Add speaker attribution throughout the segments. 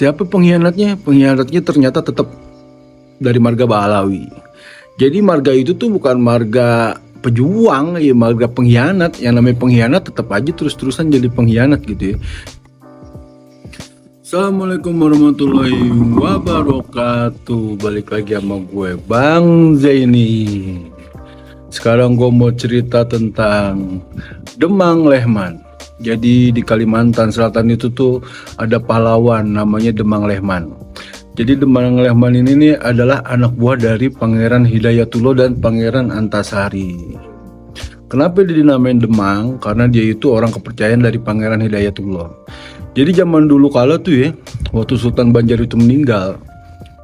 Speaker 1: Siapa pengkhianatnya? Pengkhianatnya ternyata tetap dari marga Balawi. Jadi marga itu tuh bukan marga pejuang, ya marga pengkhianat. Yang namanya pengkhianat tetap aja terus-terusan jadi pengkhianat gitu ya. Assalamualaikum warahmatullahi wabarakatuh. Balik lagi sama gue Bang Zaini. Sekarang gue mau cerita tentang Demang Lehman. Jadi di Kalimantan Selatan itu tuh ada pahlawan namanya Demang Lehman. Jadi Demang Lehman ini nih adalah anak buah dari Pangeran Hidayatullah dan Pangeran Antasari. Kenapa dia dinamain Demang? Karena dia itu orang kepercayaan dari Pangeran Hidayatullah. Jadi zaman dulu kala tuh ya, waktu Sultan Banjar itu meninggal,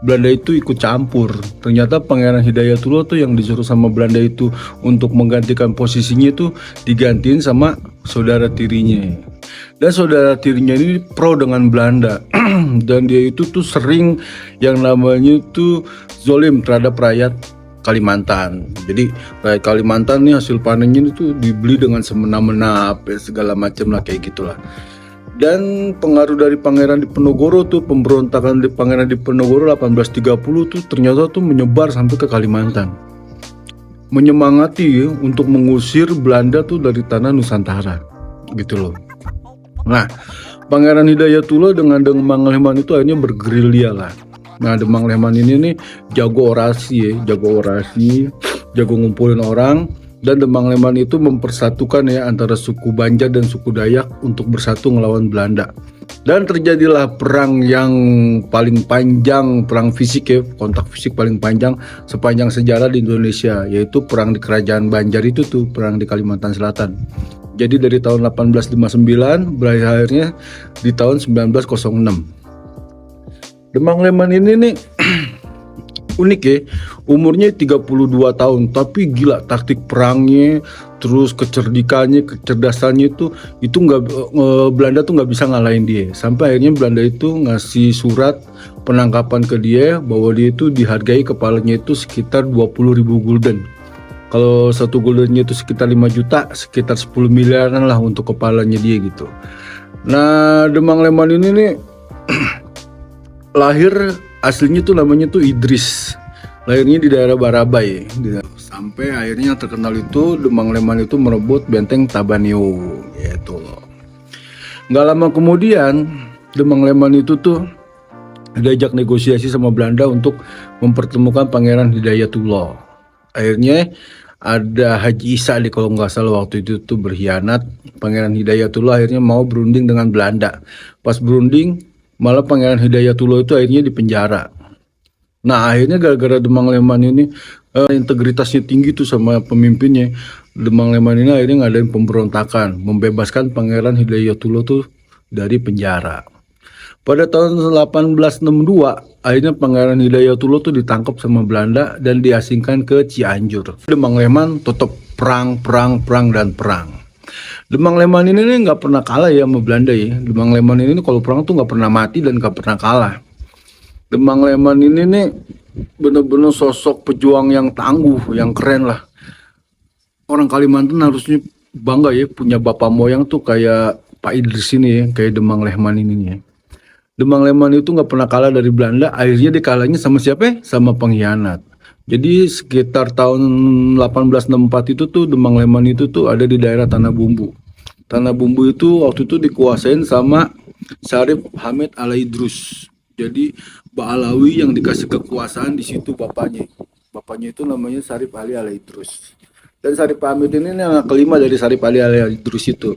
Speaker 1: Belanda itu ikut campur. Ternyata Pangeran Hidayatullah tuh yang disuruh sama Belanda itu untuk menggantikan posisinya itu digantiin sama saudara tirinya. Dan saudara tirinya ini pro dengan Belanda. Dan dia itu tuh sering yang namanya itu zolim terhadap rakyat Kalimantan. Jadi rakyat Kalimantan nih hasil panennya itu dibeli dengan semena-mena segala macam lah kayak gitulah. Dan pengaruh dari Pangeran Diponegoro tuh, pemberontakan di Pangeran Diponegoro 1830 tuh ternyata tuh menyebar sampai ke Kalimantan, menyemangati ya, untuk mengusir Belanda tuh dari tanah Nusantara gitu loh. Nah, Pangeran Hidayatullah dengan Demang Lehman itu akhirnya bergerilya lah. Nah, Demang Lehman ini nih jago orasi ya, jago ngumpulin orang. Dan Demang Lehman itu mempersatukan ya antara suku Banjar dan suku Dayak untuk bersatu melawan Belanda. Dan terjadilah perang yang paling panjang, perang fisik ya, kontak fisik paling panjang sepanjang sejarah di Indonesia, yaitu perang di Kerajaan Banjar itu tuh, perang di Kalimantan Selatan. Jadi dari tahun 1859 berakhirnya di tahun 1906. Demang Lehman ini nih unik ya, umurnya 32 tahun, tapi gila taktik perangnya, terus kecerdikannya, kecerdasannya itu nggak, Belanda tuh nggak bisa ngalahin dia. Sampai akhirnya Belanda itu ngasih surat penangkapan ke dia bahwa dia itu dihargai kepalanya itu sekitar 20.000 gulden. Kalau satu guldennya itu sekitar 5 juta, sekitar 10 miliaran lah untuk kepalanya dia gitu. Nah, Demang Lehman ini nih lahir aslinya tuh namanya tuh Idris, lahirnya di daerah Barabai. Sampai akhirnya terkenal itu Demang Lehman itu merebut benteng Tabaneo gitu. Nggak lama kemudian Demang Lehman itu tuh diajak negosiasi sama Belanda untuk mempertemukan Pangeran Hidayatullah. Akhirnya ada Haji Isa deh kalau nggak salah waktu itu tuh berkhianat. Pangeran Hidayatullah akhirnya mau berunding dengan Belanda. Pas berunding malah Pangeran Hidayatullah itu akhirnya dipenjara. Nah akhirnya gara-gara Demang Lehman ini integritasnya tinggi tuh sama pemimpinnya, Demang Lehman ini akhirnya ngadain pemberontakan, membebaskan Pangeran Hidayatullah tuh dari penjara. Pada tahun 1862 akhirnya Pangeran Hidayatullah tuh ditangkap sama Belanda dan diasingkan ke Cianjur. Demang Lehman tetap perang. Demang Lehman ini nggak pernah kalah ya sama Belanda ya. Demang Lehman ini kalau perang tuh nggak pernah mati dan nggak pernah kalah. Demang Lehman ini nih bener-bener sosok pejuang yang tangguh, yang keren lah. Orang Kalimantan harusnya bangga ya punya bapak moyang tuh kayak Pak Idris ini ya, kayak Demang Lehman ini ya. Demang Lehman itu nggak pernah kalah dari Belanda. Akhirnya dikalahnya sama siapa? Sama pengkhianat. Jadi sekitar tahun 1864 itu tuh Demang Lehman itu tuh ada di daerah Tanah Bumbu. Tanah Bumbu itu waktu itu dikuasain sama Syarif Hamid Alaidrus. Jadi Ba'alawi yang dikasih kekuasaan di situ bapaknya. Bapaknya itu namanya Syarif Ali Alaidrus. Dan Syarif Hamid ini anak kelima dari Syarif Ali Alaidrus itu.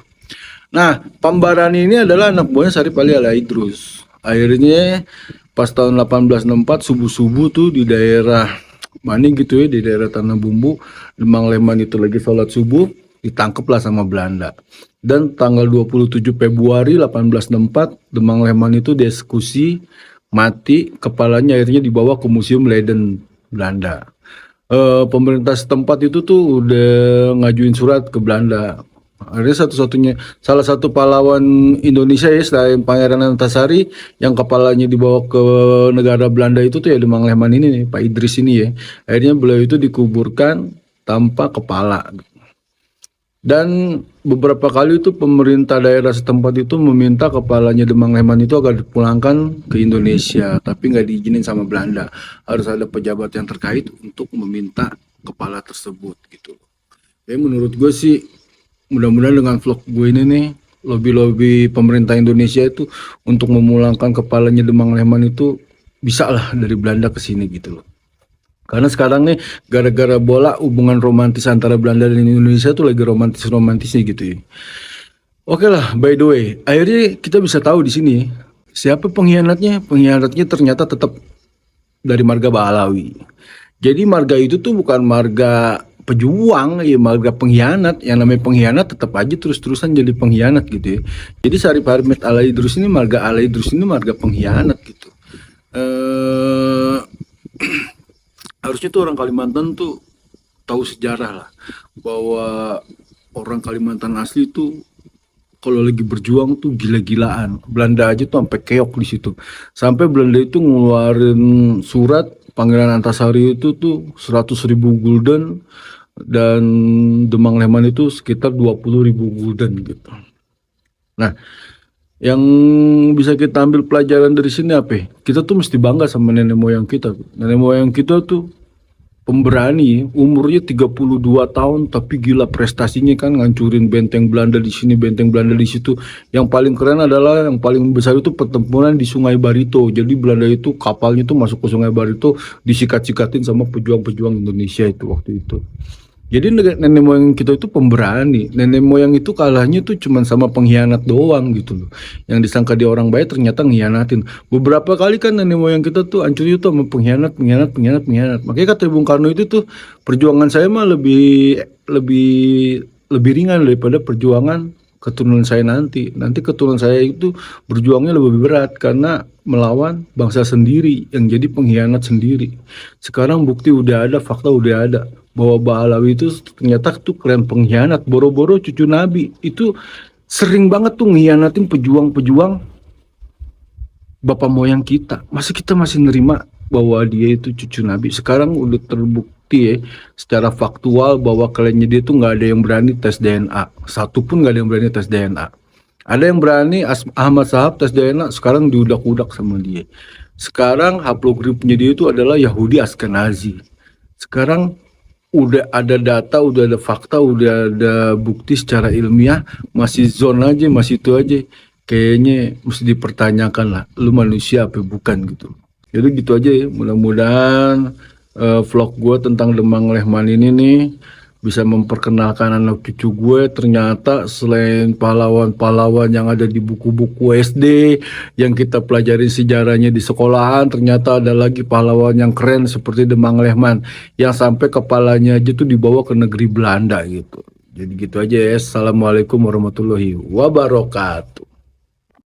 Speaker 1: Nah, Pambarani ini adalah anak buahnya Syarif Ali Alaidrus. Akhirnya pas tahun 1864 subuh-subuh tuh di daerah mana gitu ya, di daerah Tanah Bumbu, Demang Lehman itu lagi sholat subuh, ditangkaplah sama Belanda. Dan tanggal 27 Februari 1864 Demang Lehman itu dieksekusi mati, kepalanya akhirnya dibawa ke Museum Leiden Belanda. Pemerintah setempat itu tuh udah ngajuin surat ke Belanda. Akhirnya salah satu pahlawan Indonesia ya selain Pangeran Antasari yang kepalanya dibawa ke negara Belanda itu tuh ya Demang Lehman ini nih, Pak Idris ini ya. Akhirnya beliau itu dikuburkan tanpa kepala. Dan beberapa kali itu pemerintah daerah setempat itu meminta kepalanya Demang Leman itu agar dipulangkan ke Indonesia, tapi nggak diizinin sama Belanda. Harus ada pejabat yang terkait untuk meminta kepala tersebut gitu. Jadi menurut gue sih, mudah-mudahan dengan vlog gue ini nih, lobby-lobby pemerintah Indonesia itu untuk memulangkan kepalanya Demang Leman itu bisa lah dari Belanda ke sini gitu loh. Karena sekarang nih gara-gara bola, hubungan romantis antara Belanda dan Indonesia tuh lagi romantis-romantisnya gitu ya. Oke lah, by the way, akhirnya kita bisa tahu di sini siapa pengkhianatnya. Pengkhianatnya ternyata tetap dari marga Balawi. Jadi marga itu tuh bukan marga pejuang, ya marga pengkhianat. Yang namanya pengkhianat tetap aja terus-terusan jadi pengkhianat gitu ya. Jadi Sarip Harmet Al Idrus ini, marga Al Idrus ini marga pengkhianat gitu. Eh harusnya tuh orang Kalimantan tuh tahu sejarah lah, bahwa orang Kalimantan asli tuh kalau lagi berjuang tuh gila-gilaan. Belanda aja tuh sampai keok di situ. Sampai Belanda itu ngeluarin surat panggilan Antasari itu tuh 100.000 gulden, dan Demang Leman itu sekitar 20.000 gulden gitu. Nah, yang bisa kita ambil pelajaran dari sini apa ya? Kita tuh mesti bangga sama nenek moyang kita. Nenek moyang kita tuh pemberani, umurnya 32 tahun tapi gila prestasinya kan, ngancurin benteng Belanda di sini, benteng Belanda di situ. Yang paling keren adalah yang paling besar itu pertempuran di Sungai Barito. Jadi Belanda itu kapalnya itu masuk ke Sungai Barito, disikat-sikatin sama pejuang-pejuang Indonesia itu waktu itu. Jadi nenek moyang kita itu pemberani. Nenek moyang itu kalahnya tuh cuman sama pengkhianat doang gitu loh. Yang disangka dia orang baik ternyata ngianatin. Beberapa kali kan nenek moyang kita tuh hancurnya tuh sama pengkhianat. Makanya kata Bung Karno itu tuh, perjuangan saya mah lebih lebih ringan daripada perjuangan keturunan saya nanti. Nanti keturunan saya itu berjuangnya lebih berat karena melawan bangsa sendiri yang jadi pengkhianat sendiri. Sekarang bukti udah ada, fakta udah ada, bahwa Ba'alawi itu ternyata tuh keren pengkhianat. Boro-boro cucu Nabi itu sering banget tuh ngianatin pejuang-pejuang bapak moyang kita. Masa kita masih nerima bahwa dia itu cucu Nabi? Sekarang udah terbukti ya secara faktual bahwa kliennya dia tuh nggak ada yang berani tes DNA. Satu pun nggak ada yang berani tes DNA. Ada yang berani, Ahmad Sahab tes DNA, sekarang diudak-udak sama dia. Sekarang haplogripnya dia itu adalah Yahudi Ashkenazi. Sekarang udah ada data, udah ada fakta, udah ada bukti secara ilmiah, masih zone aja, masih itu aja. Kayaknya mesti dipertanyakan lah, lu manusia apa bukan gitu. Jadi gitu aja ya, mudah-mudahan vlog gue tentang Demang Leman ini nih bisa memperkenalkan anak cucu gue. Ternyata selain pahlawan-pahlawan yang ada di buku-buku SD yang kita pelajari sejarahnya di sekolahan, ternyata ada lagi pahlawan yang keren seperti Demang Leman yang sampai kepalanya aja tuh dibawa ke negeri Belanda gitu. Jadi gitu aja ya. Assalamualaikum warahmatullahi wabarakatuh.